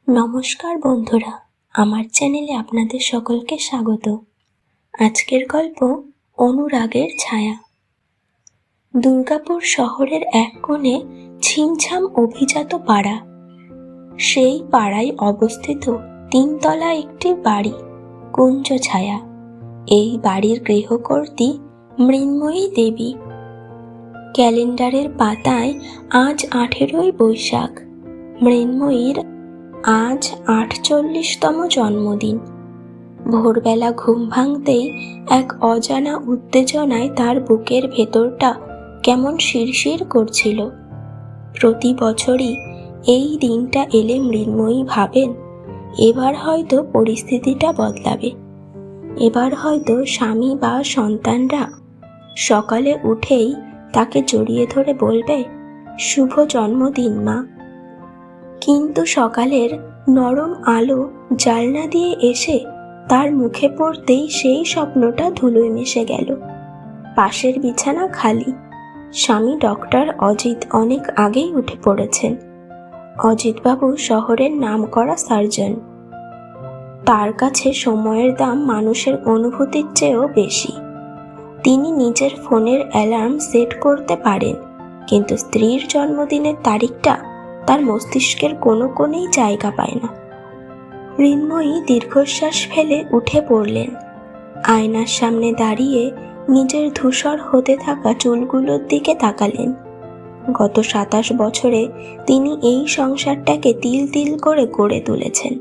নমস্কার বন্ধুরা, আমার চ্যানেলে আপনাদের সকলকে স্বাগত। আজকের গল্প অনুরাগের ছায়া। দুর্গাপুর শহরের এক কোণে ছিমছাম অভিজাত পাড়া। সেই পাড়ায় অবস্থিত 3 তলা একটি বাড়ি, কুঞ্জ ছায়া। এই বাড়ির গৃহকর্ত্রী মৃন্ময়ী দেবী। ক্যালেন্ডারের পাতায় আজ 18ই বৈশাখ। মৃন্ময়ীর আজ 48তম জন্মদিন। ভোরবেলা ঘুম ভাঙতেই এক অজানা উত্তেজনায় তার বুকের ভেতরটা কেমন শিরশির করছিল। প্রতি বছরই এই দিনটা এলে মৃন্ময়ী ভাবেন, এবার হয়তো পরিস্থিতিটা বদলাবে। এবার হয়তো স্বামী বা সন্তানরা সকালে উঠেই তাকে জড়িয়ে ধরে বলবে, শুভ জন্মদিন মা। কিন্তু সকালের নরম আলো জানলা দিয়ে এসে তার মুখে পড়তেই সেই স্বপ্নটা ধুলোয় মিশে গেল। পাশের বিছানা খালি। স্বামী ডক্টর অজিত অনেক আগেই উঠে পড়েছেন। অজিতবাবু শহরের নামকরা সার্জন। তার কাছে সময়ের দাম মানুষের অনুভূতির চেয়েও বেশি। তিনি নিজের ফোনের অ্যালার্ম সেট করতে পারেন, কিন্তু স্ত্রীর জন্মদিনের তারিখটা তার মস্তিষ্কের কোনো কোণেই জায়গা পায় না। মৃন্ময়ী দীর্ঘশ্বাস ফেলে উঠে পড়লেন। আয়নার সামনে দাঁড়িয়ে নিজের ধূসর হতে থাকা চুলগুলোর দিকে তাকালেন। গত 27 বছরে তিনি এই সংসারটাকে তিল তিল করে গড়ে তুলেছেন।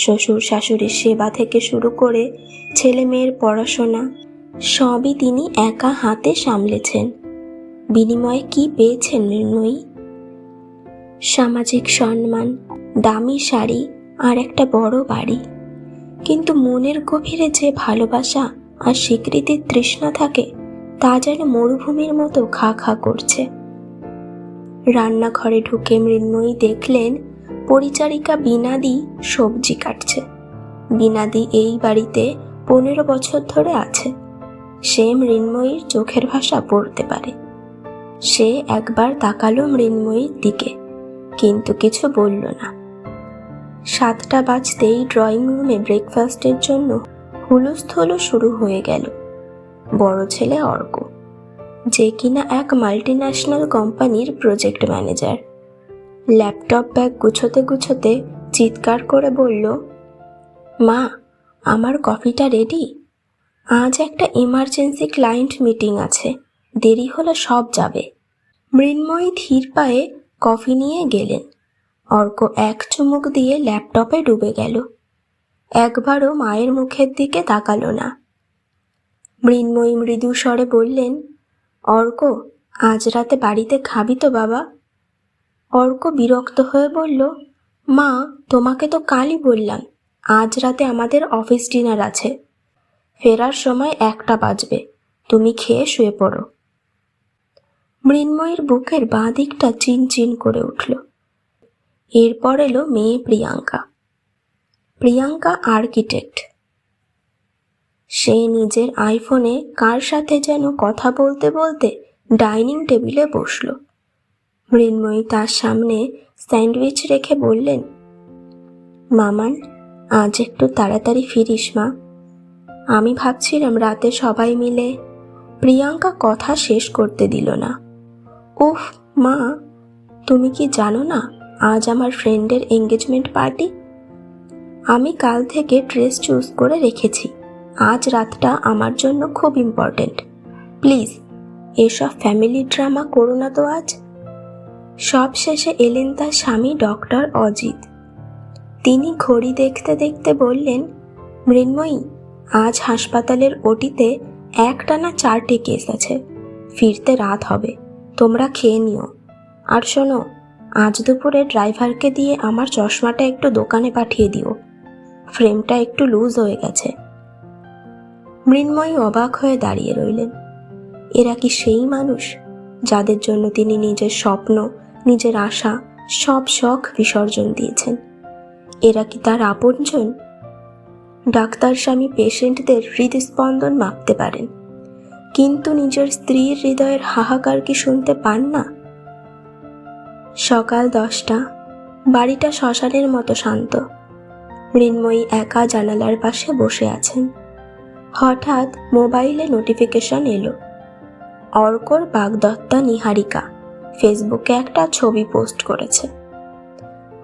শ্বশুর শাশুড়ির সেবা থেকে শুরু করে ছেলে মেয়ের পড়াশোনা সবই তিনি একা হাতে সামলেছেন। বিনিময়ে কি পেয়েছেন মৃন্ময়ী? সামাজিক সম্মান, দামি শাড়ি আর একটা বড় বাড়ি। কিন্তু মনের গভীরে যে ভালোবাসা আর স্বীকৃতির তৃষ্ণা থাকে, তা যেন মরুভূমির মতো খা খা করছে। রান্নাঘরে ঢুকে মৃন্ময়ী দেখলেন পরিচারিকা বিনাদি সবজি কাটছে। বিনাদি এই বাড়িতে 15 বছর ধরে আছে। সে মৃন্ময়ীর চোখের ভাষা পড়তে পারে। সে একবার তাকালো মৃন্ময়ীর দিকে, কিন্তু কিছু বলল না। 7টা বাজতেই ড্রয়িং রুমে ব্রেকফাস্টের জন্য হুলস্থুলু শুরু হয়ে গেল। বড় ছেলে অর্ক, যে কিনা এক মাল্টিন্যাশনাল কোম্পানির প্রজেক্ট ম্যানেজার, ল্যাপটপ ব্যাগ গুছোতে গুছোতে চিৎকার করে বলল, মা, আমার কফিটা রেডি? আজ একটা ইমার্জেন্সি ক্লায়েন্ট মিটিং আছে, দেরি হলে সব যাবে। মৃন্ময়ী ধীর পায়ে কফি নিয়ে গেলেন। অর্ক এক চুমুক দিয়ে ল্যাপটপে ডুবে গেল। একবারও মায়ের মুখের দিকে তাকালো না। মৃন্ময়ী মৃদু স্বরে বললেন, অর্ক, আজ রাতে বাড়িতে খাবি তো বাবা? অর্ক বিরক্ত হয়ে বলল, মা, তোমাকে তো কালই বললাম আজ রাতে আমাদের অফিস ডিনার আছে। ফেরার সময় 1টা বাজবে, তুমি খেয়ে শুয়ে পড়ো। মৃন্ময়ীর বুকের বাঁ দিকটা চিনচিন করে উঠল। এরপর এলো মেয়ে প্রিয়াঙ্কা। প্রিয়াঙ্কা আর্কিটেক্ট। সে নিজের আইফোনে কার সাথে যেন কথা বলতে বলতে ডাইনিং টেবিলে বসল। মৃন্ময়ী তার সামনে স্যান্ডউইচ রেখে বললেন, মামান, আজ একটু তাড়াতাড়ি ফিরিস মা। আমি ভাবছিলাম রাতে সবাই মিলে। প্রিয়াঙ্কা কথা শেষ করতে দিল না। উফ মা, তুমি কি জানো না আজ আমার ফ্রেন্ডের এঙ্গেজমেন্ট পার্টি? আমি কাল থেকে ড্রেস চুজ করে রেখেছি। আজ রাতটা আমার জন্য খুব ইম্পর্টেন্ট। প্লিজ এসব ফ্যামিলি ড্রামা করো না তো আজ। সব শেষে এলেন তার স্বামী ডক্টর অজিত। তিনি ঘড়ি দেখতে দেখতে বললেন, মৃন্ময়ী, আজ হাসপাতালের ওটিতে একটানা 4টে কেস আছে। ফিরতে রাত হবে, তোমরা খেয়ে নিও। আর শোনো, আজ দুপুরে ড্রাইভারকে দিয়ে আমার চশমাটা একটু দোকানে পাঠিয়ে দিও, ফ্রেমটা একটু লুজ হয়ে গেছে। মৃন্ময়ী অবাক হয়ে দাঁড়িয়ে রইলেন। এরা কি সেই মানুষ যাদের জন্য তিনি নিজের স্বপ্ন, নিজের আশা, সব শখ বিসর্জন দিয়েছেন? এরা কি তার আপনজন? ডাক্তার স্বামী পেশেন্টদের হৃদস্পন্দন মাপতে পারেন, কিন্তু নিজের স্ত্রীর হৃদয়ের হাহাকার কি শুনতে পান না? সকাল 10টা। বাড়িটা শ্মশানের মতো শান্ত। মৃন্ময়ী একা জানালার পাশে বসে আছেন। হঠাৎ মোবাইলে নোটিফিকেশন এলো। অর্কর বাগদত্তা নিহারিকা ফেসবুকে একটা ছবি পোস্ট করেছে।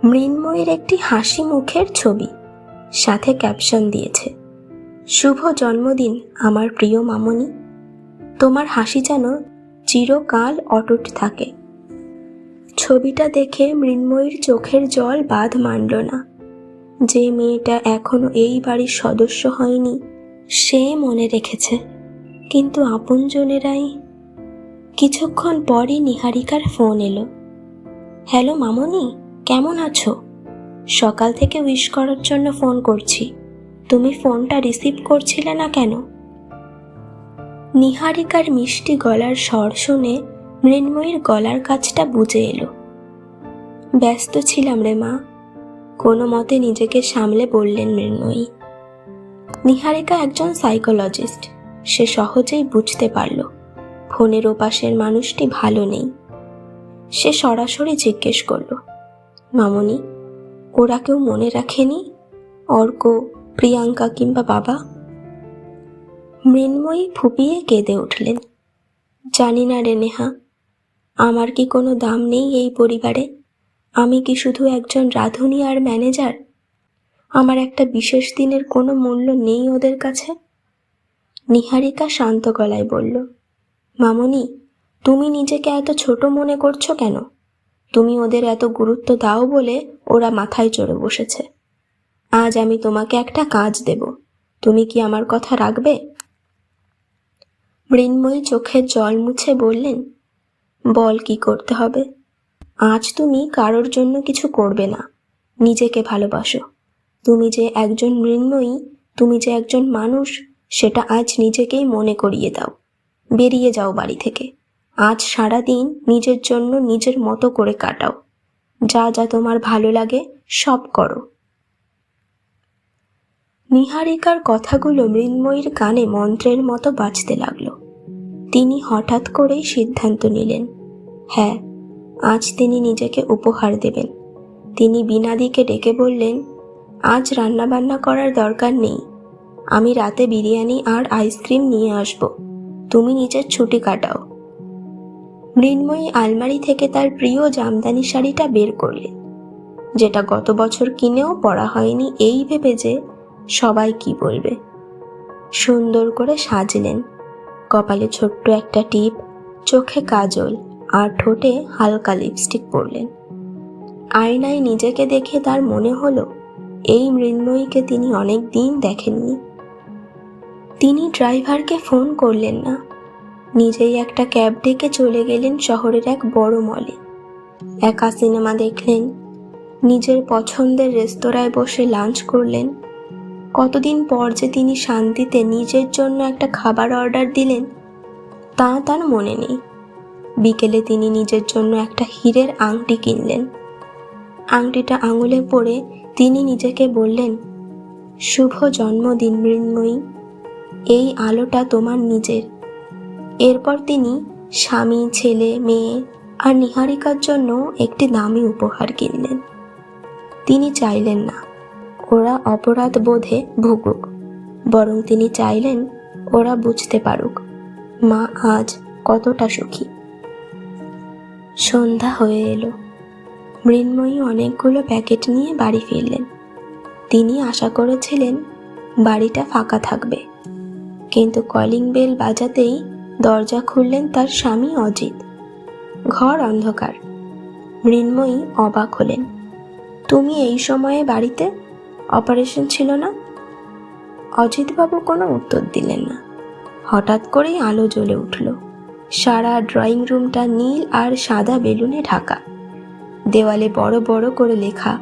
মৃন্ময়ীর একটি হাসি মুখের ছবি, সাথে ক্যাপশন দিয়েছে, শুভ জন্মদিন আমার প্রিয় মামনি, তোমার হাসি যেন চিরকাল অটুট থাকে। ছবিটা দেখে মৃন্ময়ীর চোখের জল বাঁধ মানল না। যে মেয়েটা এখনো এই বাড়ির সদস্য হয়নি সে মনে রেখেছে, কিন্তু আপনজনেরাই। কিছুক্ষণ পরই নিহারিকার ফোন এলো। হ্যালো মামনি, কেমন আছো? সকাল থেকে উইশ করার জন্য ফোন করছি, তুমি ফোনটা রিসিভ করছিলে না কেন? নিহারিকার মিষ্টি গলার স্বর শুনে মৃন্ময়ীর গলার কাছটা বুঝে এলো। ব্যস্ত ছিলাম রে মা, কোনো মতে নিজেকে সামলে বললেন মৃন্ময়ী। নিহারিকা একজন সাইকোলজিস্ট, সে সহজেই বুঝতে পারল ফোনের ওপাশের মানুষটি ভালো নেই। সে সরাসরি জিজ্ঞেস করল, মামনি, ওরা কেউ মনে রাখেনি? অর্ক, প্রিয়াঙ্কা কিংবা বাবা? মৃন্ময়ী ফুপিয়ে কেঁদে উঠলেন। জানি না রে নেহা, আমার কি কোনো দাম নেই এই পরিবারে? আমি কি শুধু একজন রাঁধুনি আর ম্যানেজার? আমার একটা বিশেষ দিনের কোনো মূল্য নেই ওদের কাছে? নিহারিকা শান্ত গলায় বলল, মামনি, তুমি নিজেকে এত ছোট মনে করছো কেন? তুমি ওদের এত গুরুত্ব দাও বলে ওরা মাথায় চড়ে বসেছে। আজ আমি তোমাকে একটা কাজ দেব, তুমি কি আমার কথা রাখবে? মৃন্ময়ী চোখের জল মুছে বললেন, বল কি করতে হবে? আজ তুমি কারোর জন্য কিছু করবে না, নিজেকে ভালোবাসো। তুমি যে একজন মৃন্ময়ী, তুমি যে একজন মানুষ, সেটা আজ নিজেকেই মনে করিয়ে দাও। বেরিয়ে যাও বাড়ি থেকে। আজ সারা দিন নিজের জন্য নিজের মতো করে কাটাও। যা যা তোমার ভালো লাগে সব করো। নিহারিকার কথাগুলো মৃন্ময়ীর কানে মন্ত্রের মতো বাজতে লাগলো। তিনি হঠাৎ করেই সিদ্ধান্ত নিলেন, হ্যাঁ, আজ তিনি নিজেকে উপহার দেবেন। তিনি বিনাদিকে ডেকে বললেন, আজ রান্নাবান্না করার দরকার নেই, আমি রাতে বিরিয়ানি আর আইসক্রিম নিয়ে আসব, তুমি নিজের ছুটি কাটাও। মৃন্ময়ী আলমারি থেকে তার প্রিয় জামদানি শাড়িটা বের করলেন, যেটা গত বছর কিনেও পরা হয়নি এই ভেবে যে সবাই কি বলবে। সুন্দর করে সাজলেন, কপালে ছোট্ট একটা টিপ, চোখে কাজল আর ঠোঁটে হালকা লিপস্টিক পরলেন। আয়নায় নিজেকে দেখে তার মনে হলো এই মৃন্ময়ীকে তিনি অনেক দিন দেখেননি। তিনি ড্রাইভারকে ফোন করলেন না, নিজেই একটা ক্যাব ডেকে চলে গেলেন শহরের এক বড় মলে। একা সিনেমা দেখলেন, নিজের পছন্দের রেস্তোরাঁয় বসে লাঞ্চ করলেন। কতদিন পর যে তিনি শান্তিতে নিজের জন্য একটা খাবার অর্ডার দিলেন তা তার মনে নেই। বিকেলে তিনি নিজের জন্য একটা হীরের আংটি কিনলেন। আংটিটা আঙুলে পরে তিনি নিজেকে বললেন, শুভ জন্মদিন মৃন্ময়ী, এই আলোটা তোমার নিজের। এরপর তিনি স্বামী, ছেলে, মেয়ে আর নিহারিকার জন্য একটি দামি উপহার কিনলেন। তিনি চাইলেন না ওরা অপরাধ বোধে ভুগুক, বরং তিনি চাইলেন ওরা বুঝতে পারুক মা আজ কতটা সুখী। সন্ধ্যা হয়ে এলো। মৃন্ময়ী অনেকগুলো প্যাকেট নিয়ে বাড়ি ফিরলেন। তিনি আশা করেছিলেন বাড়িটা ফাঁকা থাকবে, কিন্তু কলিং বেল বাজাতেই দরজা খুললেন তার স্বামী অজিত। ঘর অন্ধকার। মৃন্ময়ী অবাক হলেন, তুমি এই সময়ে বাড়িতে? অপারেশন ছিল না? অজিতবাবু কোনো উত্তর দিলেন না। হঠাৎ করেই আলো জ্বলে উঠল। সারা ড্রয়িং রুমটা নীল আর সাদা বেলুনে ঢাকা। দেওয়ালে বড় বড় করে লেখা,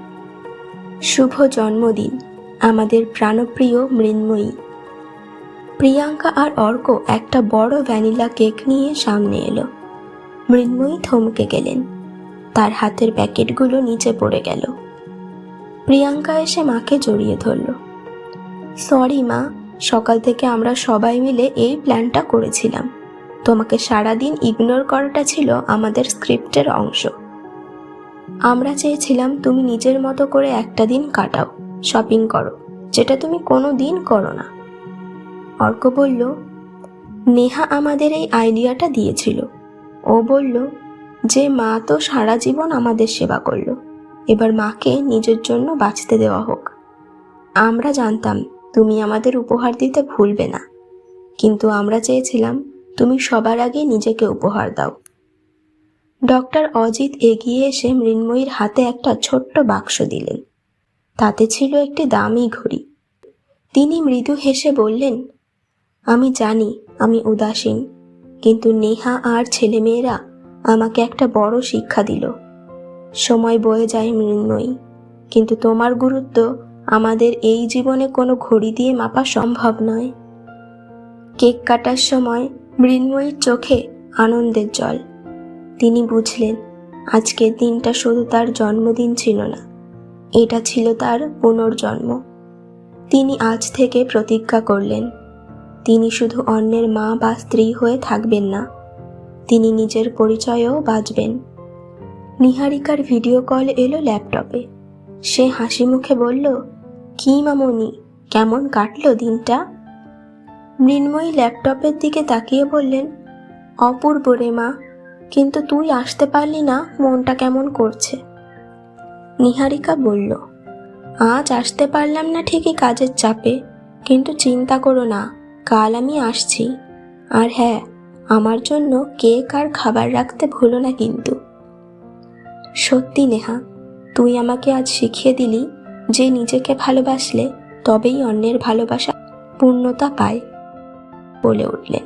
শুভ জন্মদিন আমাদের প্রাণপ্রিয় মৃন্ময়ী। প্রিয়াঙ্কা আর অর্ক একটা বড় ভ্যানিলা কেক নিয়ে সামনে এলো। মৃন্ময়ী থমকে গেলেন, তার হাতের প্যাকেটগুলো নিচে পড়ে গেল। প্রিয়াঙ্কা এসে মাকে জড়িয়ে ধরল। সরি মা, সকাল থেকে আমরা সবাই মিলে এই প্ল্যানটা করেছিলাম। তোমাকে সারাদিন ইগনোর করাটা ছিল আমাদের স্ক্রিপ্টের অংশ। আমরা চেয়েছিলাম তুমি নিজের মতো করে একটা দিন কাটাও, শপিং করো, যেটা তুমি কোনো দিন করো না। অর্ক বলল, নেহা আমাদের এই আইডিয়াটা দিয়েছিল। ও বলল যে মা তো সারা জীবন আমাদের সেবা করলো, এবার মাকে নিজের জন্য বাঁচতে দেওয়া হোক। আমরা জানতাম তুমি আমাদের উপহার দিতে ভুলবে না, কিন্তু আমরা চেয়েছিলাম তুমি সবার আগে নিজেকে উপহার দাও। ডক্টর অজিত এগিয়ে এসে মৃন্ময়ীর হাতে একটা ছোট্ট বাক্স দিলেন। তাতে ছিল একটি দামি ঘড়ি। তিনি মৃদু হেসে বললেন, আমি জানি আমি উদাসীন, কিন্তু নেহা আর ছেলেমেয়েরা আমাকে একটা বড় শিক্ষা দিল। সময় বয়ে যায় মৃন্ময়ী, কিন্তু তোমার গুরুত্ব আমাদের এই জীবনে কোনো ঘড়ি দিয়ে মাপা সম্ভব নয়। কেক কাটার সময় মৃন্ময়ীর চোখে আনন্দের জল। তিনি বুঝলেন আজকের দিনটা শুধু তার জন্মদিন ছিল না, এটা ছিল তার পুনর্জন্ম। তিনি আজ থেকে প্রতিজ্ঞা করলেন, তিনি শুধু অন্যের মা বা স্ত্রী হয়ে থাকবেন না, তিনি নিজের পরিচয়েও বাঁচবেন। নিহারিকার ভিডিও কল এলো ল্যাপটপে। সে হাসি মুখে বলল, কি মামনি, কেমন কাটলো দিনটা? মৃন্ময়ী ল্যাপটপের দিকে তাকিয়ে বললেন, অপূর্ব রে মা, কিন্তু তুই আসতে পারলি না, মনটা কেমন করছে। নিহারিকা বলল, আজ আসতে পারলাম না ঠিকই কাজের চাপে, কিন্তু চিন্তা করো না, কাল আমি আসছি। আর হ্যাঁ, আমার জন্য কেক আর খাবার রাখতে ভুলো না কিন্তু। সত্যি নেহা, তুই আমাকে আজ শিখিয়ে দিলি যে নিজেকে ভালোবাসলে তবেই অন্যের ভালোবাসা পূর্ণতা পায়, বলে উঠলেন।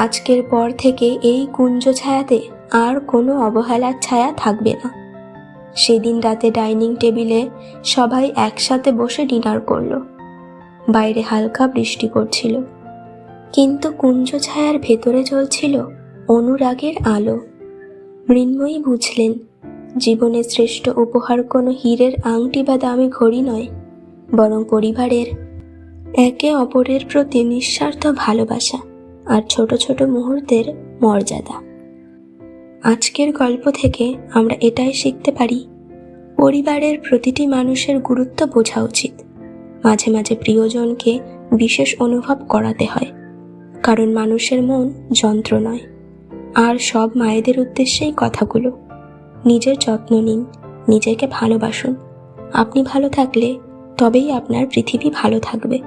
আজকের পর থেকে এই কুঞ্জ ছায়াতে আর কোনো অবহেলার ছায়া থাকবে না। সেদিন রাতে ডাইনিং টেবিলে সবাই একসাথে বসে ডিনার করলো। বাইরে হালকা বৃষ্টি পড়ছিল, কিন্তু কুঞ্জ ছায়ার ভেতরে জ্বলছিল অনুরাগের আলো। মৃন্ময়ী বুঝলেন, জীবনের শ্রেষ্ঠ উপহার কোনো হীরের আংটি বা দামি ঘড়ি নয়, বরং পরিবারের একে অপরের প্রতি নিঃস্বার্থ ভালোবাসা আর ছোট ছোট মুহূর্তের মর্যাদা। আজকের গল্প থেকে আমরা এটাই শিখতে পারি, পরিবারের প্রতিটি মানুষের গুরুত্ব বোঝা উচিত। মাঝে মাঝে প্রিয়জনকে বিশেষ অনুভব করাতে হয়, কারণ মানুষের মন যন্ত্র নয়। আর সব মায়েদের উদ্দেশ্যেই কথাগুলো, নিজের যত্ন নিন, নিজেকে ভালোবাসুন। আপনি ভালো থাকলে তবেই আপনার পৃথিবী ভালো থাকবে।